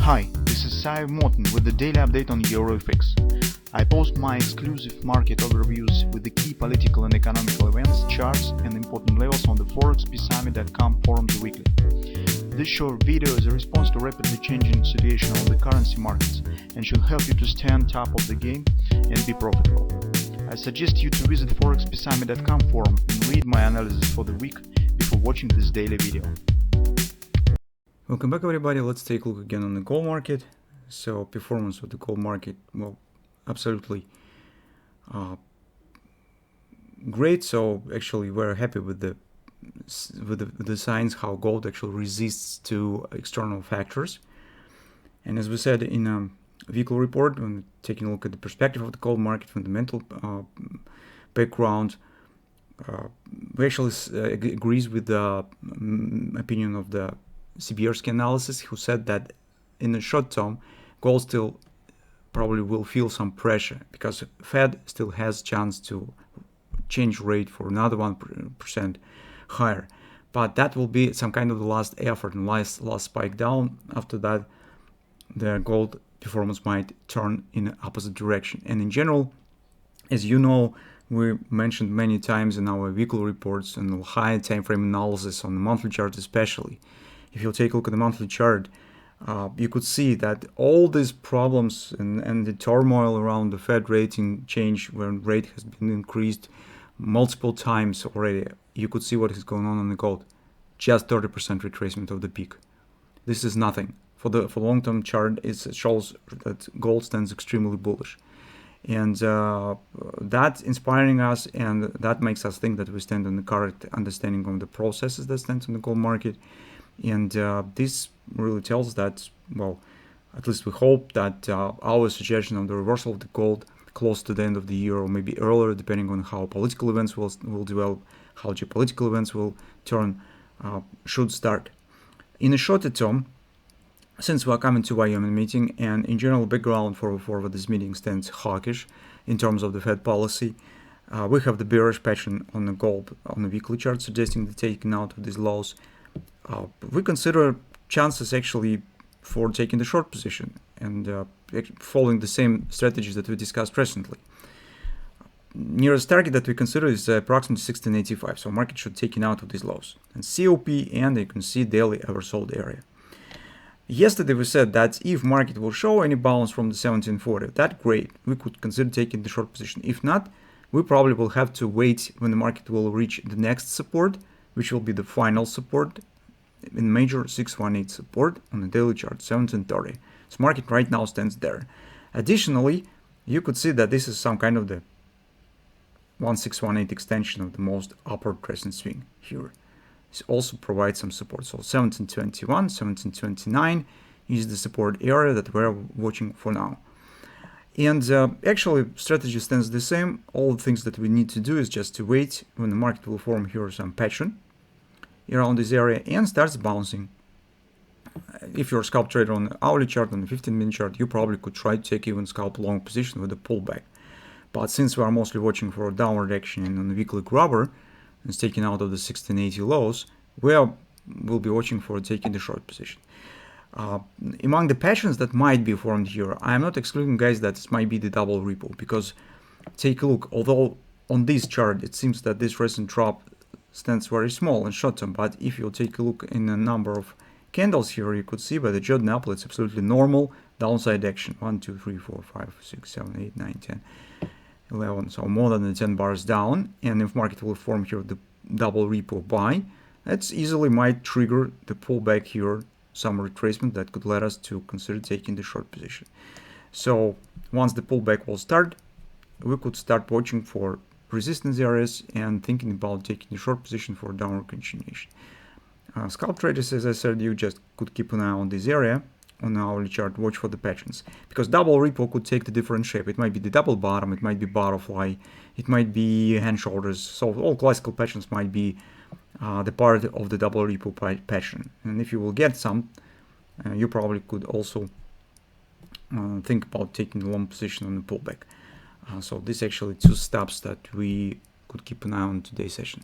Hi, this is Sive Morten with the daily update on EuroFX. I post my exclusive market overviews with the key political and economical events, charts and important levels on the ForexPeaceArmy.com forums weekly. This short video is a response to rapidly changing situation on the currency markets and should help you to stay on top of the game and be profitable. I suggest you to visit ForexPeaceArmy.com forum and read my analysis for the week before watching this daily video. Welcome back, everybody. Let's take a look again on the gold market. So performance of the gold market, well, absolutely great. So actually we're happy with the signs how gold actually resists to external factors. And as we said in a vehicle report, when taking a look at the perspective of the gold market, fundamental background, we actually agrees with the opinion of the Sibierski analysis, who said that in the short term, gold still probably will feel some pressure because Fed still has chance to change rate for another 1% higher. But that will be some kind of the last effort and last spike down. After that, the gold performance might turn in the opposite direction. And in general, as you know, we mentioned many times in our weekly reports and high time frame analysis on the monthly chart especially. If you take a look at the monthly chart, you could see that all these problems and the turmoil around the Fed rating change when rate has been increased multiple times already, you could see what is going on the gold. Just 30% retracement of the peak. This is nothing. For long-term chart, it shows that gold stands extremely bullish. And that's inspiring us, and that makes us think that we stand on the correct understanding of the processes that stand in the gold market. And this really tells that, well, at least we hope that our suggestion of the reversal of the gold close to the end of the year or maybe earlier, depending on how political events will develop, how geopolitical events will turn, should start. In the shorter term, since we are coming to Wyoming meeting, and in general background for this meeting stands hawkish in terms of the Fed policy, we have the bearish pattern on the gold on the weekly chart suggesting the taking out of these lows. We consider chances actually for taking the short position and following the same strategies that we discussed recently. Nearest target that we consider is approximately 1685, so market should take out of these lows. And COP, and you can see daily oversold area. Yesterday we said that if market will show any bounce from the 1740, that's great. We could consider taking the short position. If not, we probably will have to wait when the market will reach the next support, which will be the final support in major 618 support on the daily chart 1730. So market right now stands there. Additionally, you could see that this is some kind of the 1618 extension of the most upward crescent swing here. This also provides some support. So 1721, 1729 is the support area that we're watching for now. And actually strategy stands the same. All the things that we need to do is just to wait when the market will form here some pattern around this area and starts bouncing. If you're a scalp trader on the hourly chart, on the 15-minute chart, you probably could try to take even scalp long position with a pullback. But since we are mostly watching for a downward action and on the weekly grabber, and taking out of the 1680 lows, we'll be watching for taking the short position. Among the patterns that might be formed here, I'm not excluding, guys, that this might be the double ripple, because take a look, although on this chart it seems that this recent drop stands very small and short term, but if you take a look in a number of candles here, you could see by the Jordan Apple it's absolutely normal downside action. 1, 2, 3, 4, 5, 6, 7, 8, 9, 10, 11, so more than the 10 bars down. And if market will form here the double repo buy, that's easily might trigger the pullback here, some retracement that could let us to consider taking the short position. So once the pullback will start, we could start watching for resistance areas and thinking about taking the short position for downward continuation. Scalp traders, as I said, you just could keep an eye on this area on the hourly chart, watch for the patterns, because double repo could take the different shape. It might be the double bottom, it might be butterfly, it might be hand shoulders. So all classical patterns might be the part of the double repo pattern. And if you will get some, you probably could also think about taking a long position on the pullback. So this actually two steps that we could keep an eye on today's session.